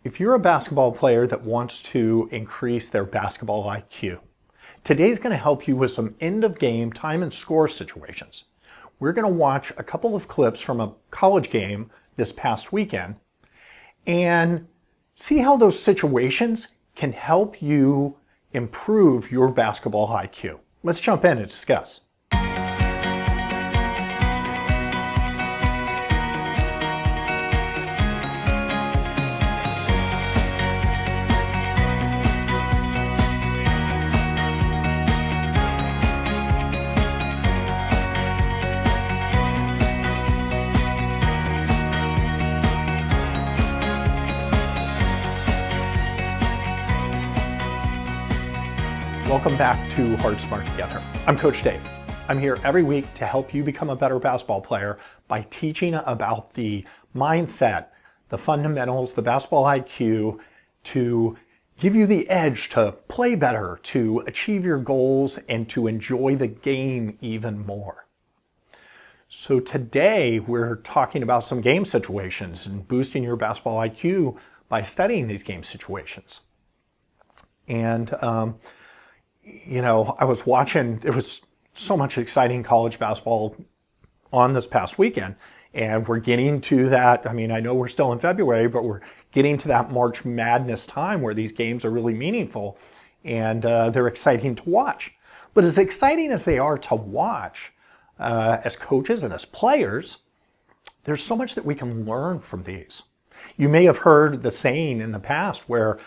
If you're a basketball player that wants to increase their basketball IQ, today's going to help you with some end of game time and score situations. We're going to watch a couple of clips from a college game this past weekend and see how those situations can help you improve your basketball IQ. Let's jump in and discuss. Welcome back to Hard Smart Together. I'm Coach Dave. I'm here every week to help you become a better basketball player by teaching about the mindset, the fundamentals, the basketball IQ to give you the edge to play better, to achieve your goals, and to enjoy the game even more. So today we're talking about some game situations and boosting your basketball IQ by studying these game situations. And I was watching, there was so much exciting college basketball on this past weekend, and we're getting to that. I know we're still in February, but we're getting to that March Madness time where these games are really meaningful and they're exciting to watch. But as exciting as they are to watch, as coaches and as players, there's so much that we can learn from these. You may have heard the saying in the past where,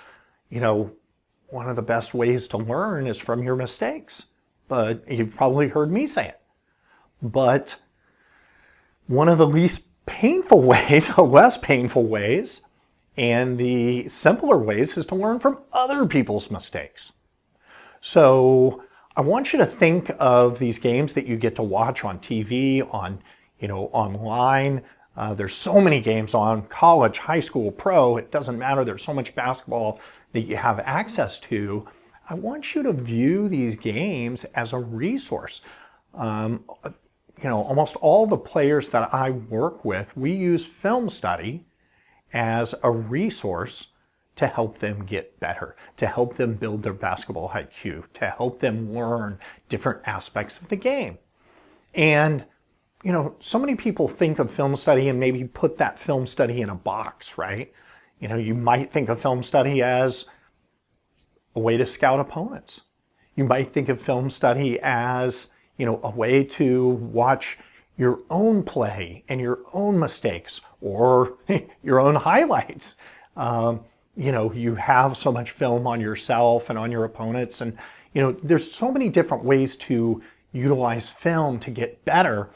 one of the best ways to learn is from your mistakes. But you've probably heard me say it. But one of the least painful ways, less painful ways, and the simpler ways is to learn from other people's mistakes. So I want you to think of these games that you get to watch on TV, online. There's so many games on college, high school, pro. It doesn't matter. There's so much basketball that you have access to. I want you to view these games as a resource. Almost all the players that I work with, we use film study as a resource to help them get better, to help them build their basketball IQ, to help them learn different aspects of the game. And so many people think of film study and maybe put that film study in a box, right? You might think of film study as a way to scout opponents. You might think of film study as, a way to watch your own play and your own mistakes or your own highlights. You have so much film on yourself and on your opponents. And, there's so many different ways to utilize film to get better.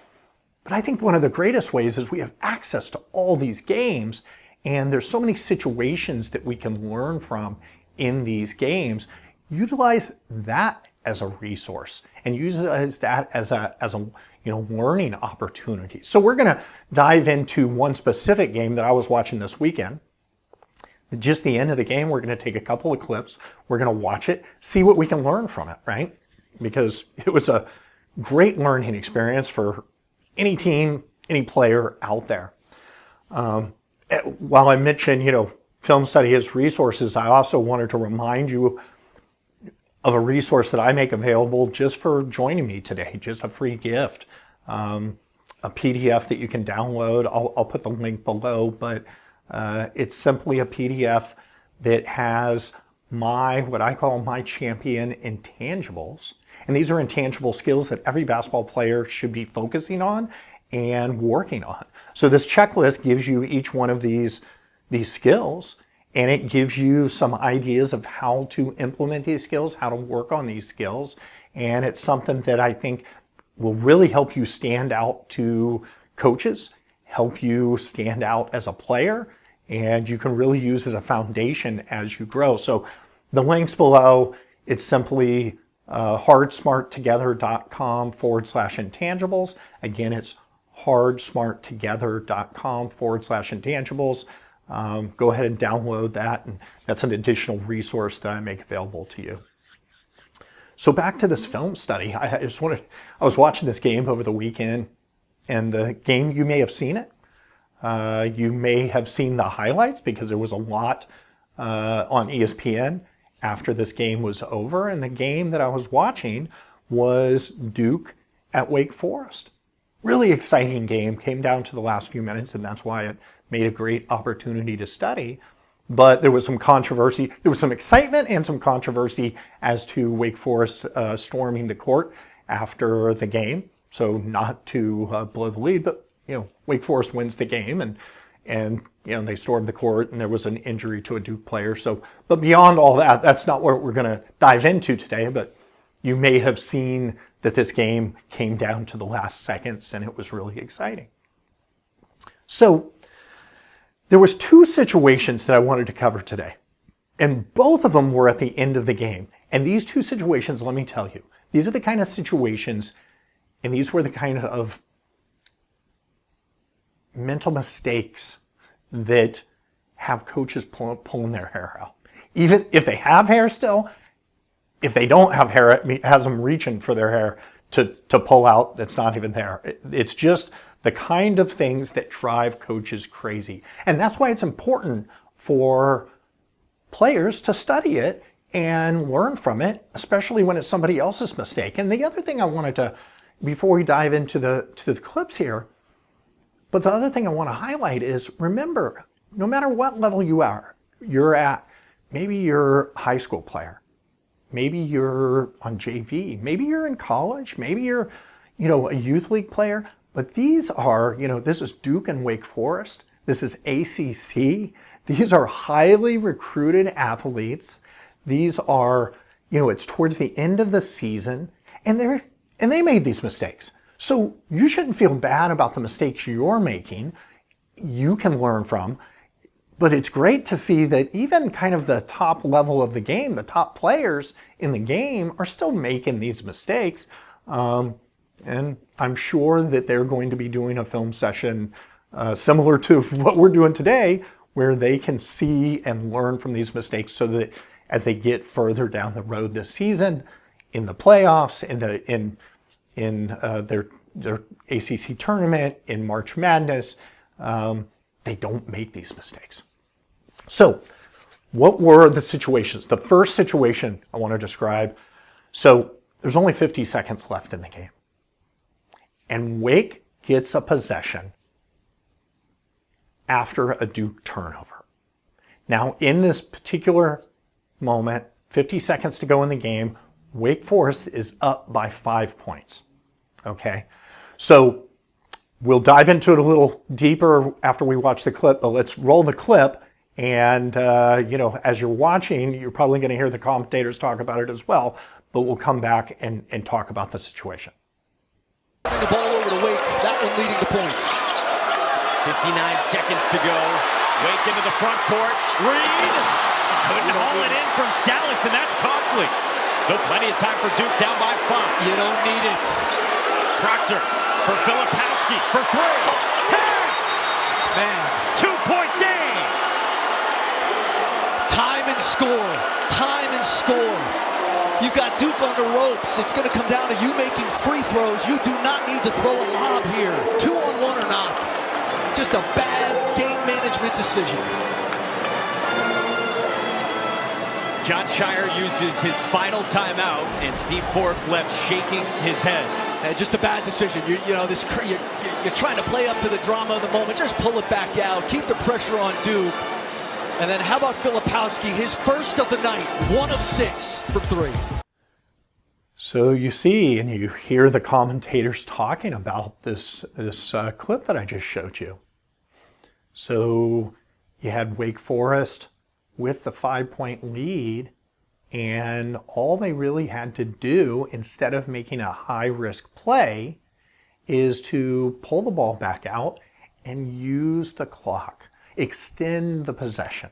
But I think one of the greatest ways is we have access to all these games, and there's so many situations that we can learn from in these games. Utilize that as a resource and utilize that as a learning opportunity. So we're going to dive into one specific game that I was watching this weekend. Just the end of the game, we're going to take a couple of clips. We're going to watch it, see what we can learn from it, right? Because it was a great learning experience for any team, any player out there. While I mentioned, film study as resources, I also wanted to remind you of a resource that I make available just for joining me today, just a free gift, a PDF that you can download. I'll put the link below, but it's simply a PDF that has what I call my champion intangibles. And these are intangible skills that every basketball player should be focusing on and working on. So this checklist gives you each one of these skills, and it gives you some ideas of how to implement these skills, how to work on these skills. And it's something that I think will really help you stand out to coaches, help you stand out as a player, and you can really use as a foundation as you grow. So the links below, it's simply hardsmarttogether.com/intangibles. Again, it's hardsmarttogether.com/intangibles. Go ahead and download that, and that's an additional resource that I make available to you. So back to this film study. I was watching this game over the weekend, and the game, you may have seen it. You may have seen the highlights because there was a lot on ESPN after this game was over, and the game that I was watching was Duke at Wake Forest. Really exciting game, came down to the last few minutes, and that's why it made a great opportunity to study. But there was some controversy, there was some excitement and some controversy as to Wake Forest storming the court after the game. So not to blow the lead, but Wake Forest wins the game, and they stormed the court, and there was an injury to a Duke player. So, but beyond all that, that's not what we're going to dive into today. But you may have seen that this game came down to the last seconds, and it was really exciting. So there was two situations that I wanted to cover today, and both of them were at the end of the game. And these two situations, let me tell you, these are the kind of situations, and these were the kind of mental mistakes that have coaches pulling their hair out. Even if they have hair still, if they don't have hair, it has them reaching for their hair to pull out that's not even there. It's just the kind of things that drive coaches crazy. And that's why it's important for players to study it and learn from it, especially when it's somebody else's mistake. And the other thing I wanted to, before we dive into the clips here, but the other thing I want to highlight is, remember, no matter what level you're at, maybe you're a high school player, maybe you're on JV, maybe you're in college, maybe you're, a youth league player, but these are, this is Duke and Wake Forest, this is ACC, these are highly recruited athletes, these are, it's towards the end of the season, and they made these mistakes. So you shouldn't feel bad about the mistakes you're making. You can learn from, but it's great to see that even kind of the top level of the game, the top players in the game are still making these mistakes. And I'm sure that they're going to be doing a film session similar to what we're doing today, where they can see and learn from these mistakes so that as they get further down the road this season, in the playoffs, in their ACC tournament, in March Madness, they don't make these mistakes. So what were the situations? The first situation I want to describe, so there's only 50 seconds left in the game. And Wake gets a possession after a Duke turnover. Now, in this particular moment, 50 seconds to go in the game, Wake Forest is up by 5 points. Okay, so we'll dive into it a little deeper after we watch the clip, but let's roll the clip. And, as you're watching, you're probably going to hear the commentators talk about it as well, but we'll come back and talk about the situation. The ball over to Wake, that one leading to points. 59 seconds to go. Wake into the front court. Reed couldn't haul it in from Salas, and that's costly. Still plenty of time for Duke down by 5. You don't need it. Proctor for Filipowski for 3. Hits! Man. 2-point game. Time and score. Time and score. You've got Duke on the ropes. It's going to come down to you making free throws. You do not need to throw a lob here. 2-on-1 or not. Just a bad game management decision. Jon Scheyer uses his final timeout, and Steve Forbes left shaking his head. Just a bad decision. You're trying to play up to the drama of the moment. Just pull it back out. Keep the pressure on Duke. And then how about Filipowski? His first of the night, 1 of 6 for 3. So you see and you hear the commentators talking about this clip that I just showed you. So you had Wake Forest with the 5-point lead, and all they really had to do, instead of making a high-risk play, is to pull the ball back out and use the clock, extend the possession.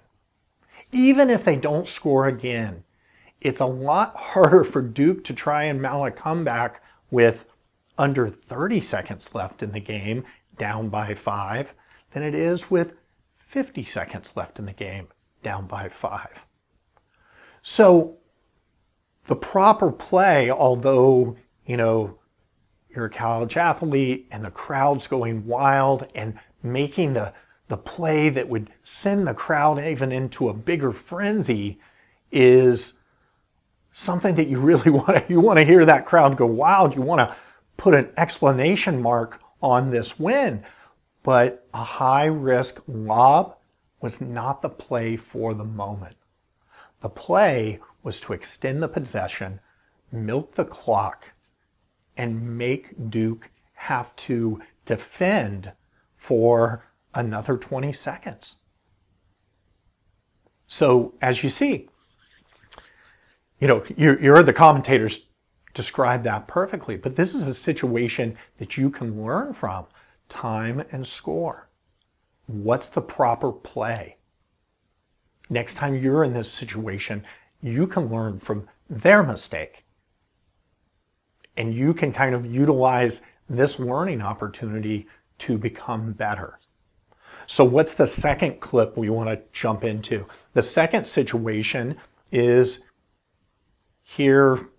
Even if they don't score again, it's a lot harder for Duke to try and mount a comeback with under 30 seconds left in the game, down by 5, than it is with 50 seconds left in the game, down by 5. So the proper play, although, you're a college athlete and the crowd's going wild and making the The play that would send the crowd even into a bigger frenzy is something that you really want to hear that crowd go wild. You want to put an exclamation mark on this win. But a high-risk lob was not the play for the moment. The play was to extend the possession, milk the clock, and make Duke have to defend for another 20 seconds. So as you see, you heard the commentators describe that perfectly, but this is a situation that you can learn from. Time and score. What's the proper play? Next time you're in this situation, you can learn from their mistake. And you can kind of utilize this learning opportunity to become better. So what's the second clip we want to jump into? The second situation is here,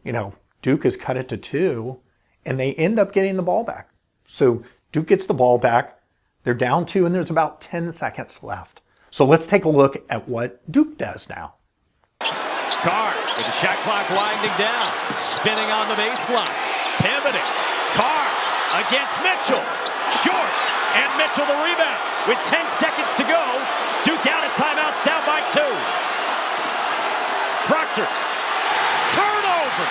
Duke has cut it to 2, and they end up getting the ball back. So Duke gets the ball back. They're down 2, and there's about 10 seconds left. So let's take a look at what Duke does now. Carr with the shot clock winding down, spinning on the baseline, pivoting. Carr against Mitchell, short, and Mitchell the rebound. With 10 seconds to go, Duke out of timeouts, down by 2. Proctor, turnover.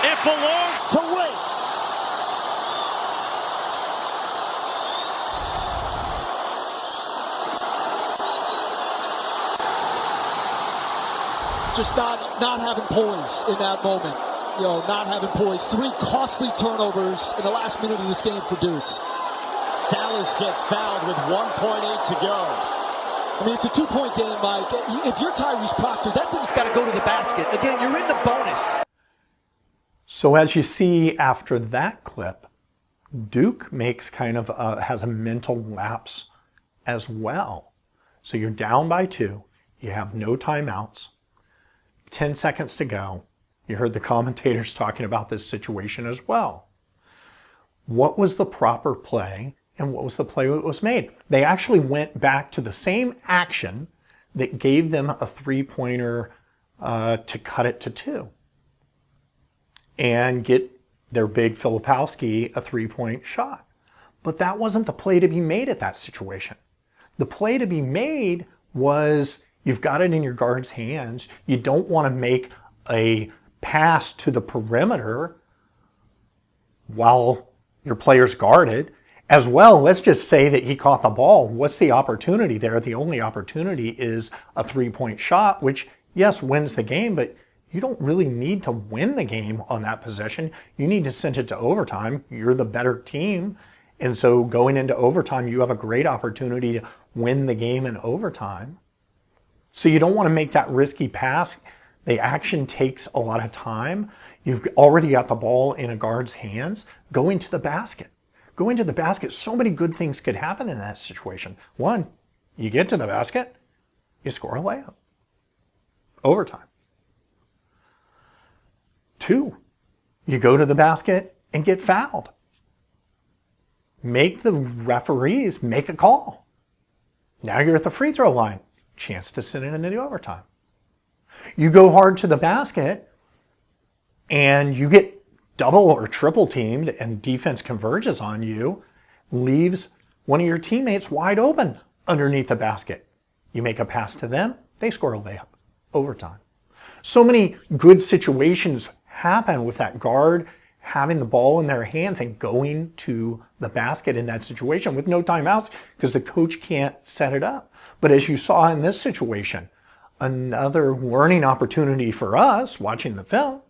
It belongs to Wake. Just not having poise in that moment. Not having poise. 3 costly turnovers in the last minute of this game for Duke. Salas gets fouled with 1:8 to go. I mean, it's a 2-point game, Mike. If you're Tyrese Proctor, that thing's got to go to the basket. Again, you're in the bonus. So as you see after that clip, Duke makes has a mental lapse as well. So you're down by 2. You have no timeouts. 10 seconds to go. You heard the commentators talking about this situation as well. What was the proper play and what was the play that was made? They actually went back to the same action that gave them a 3-pointer to cut it to 2 and get their big Filipowski a 3-point shot. But that wasn't the play to be made at that situation. The play to be made was you've got it in your guard's hands. You don't want to make a pass to the perimeter while your player's guarded. As well, let's just say that he caught the ball. What's the opportunity there? The only opportunity is a 3-point shot, which, yes, wins the game, but you don't really need to win the game on that possession. You need to send it to overtime. You're the better team. And so going into overtime, you have a great opportunity to win the game in overtime. So you don't want to make that risky pass. The action takes a lot of time. You've already got the ball in a guard's hands. Go into the basket. Go into the basket. So many good things could happen in that situation. 1, you get to the basket, you score a layup. Overtime. 2, you go to the basket and get fouled. Make the referees make a call. Now you're at the free throw line. Chance to send it into the overtime. You go hard to the basket and you get double or triple teamed and defense converges on you, leaves one of your teammates wide open underneath the basket. You make a pass to them, they score a layup. Overtime. So many good situations happen with that guard having the ball in their hands and going to the basket in that situation with no timeouts because the coach can't set it up. But as you saw in this situation, another learning opportunity for us watching the film,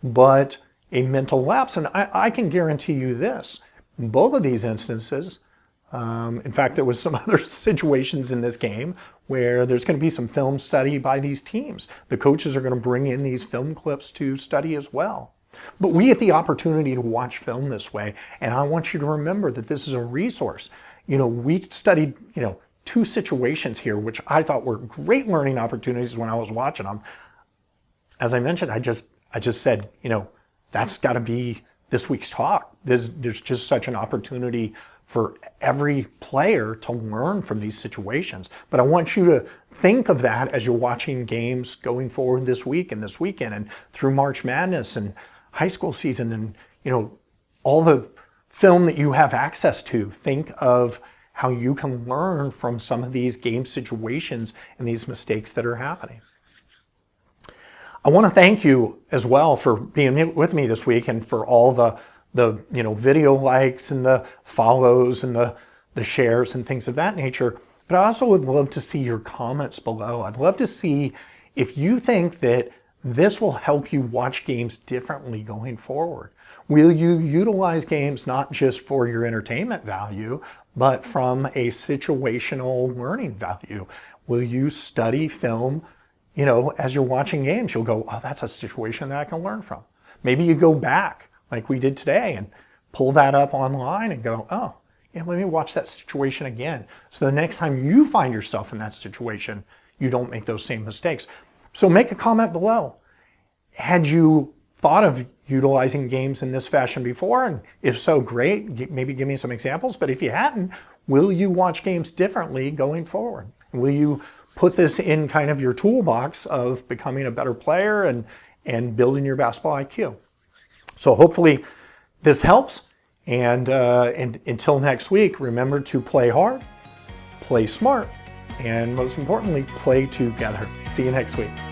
but a mental lapse. And I can guarantee you this, in both of these instances, in fact, there was some other situations in this game where there's going to be some film study by these teams. The coaches are going to bring in these film clips to study as well. But we get the opportunity to watch film this way, and I want you to remember that this is a resource. We studied, 2 situations here, which I thought were great learning opportunities when I was watching them. As I mentioned, I just said, that's got to be this week's talk. There's just such an opportunity for every player to learn from these situations. But I want you to think of that as you're watching games going forward this week and this weekend and through March Madness and high school season and, you know, all the film that you have access to. Think of how you can learn from some of these game situations and these mistakes that are happening. I want to thank you as well for being with me this week and for all the video likes and the follows and the shares and things of that nature. But I also would love to see your comments below. I'd love to see if you think that this will help you watch games differently going forward. Will you utilize games not just for your entertainment value, but from a situational learning value? Will you study film, you know, as you're watching games? You'll go, oh, that's a situation that I can learn from. Maybe you go back like we did today and pull that up online and go, oh, yeah, let me watch that situation again. So the next time you find yourself in that situation, you don't make those same mistakes. So make a comment below. Had you thought of utilizing games in this fashion before? And if so, great. Maybe give me some examples. But if you hadn't, will you watch games differently going forward? Will you put this in kind of your toolbox of becoming a better player and building your basketball IQ? So hopefully this helps. And until next week, remember to play hard, play smart, and most importantly, play together. See you next week.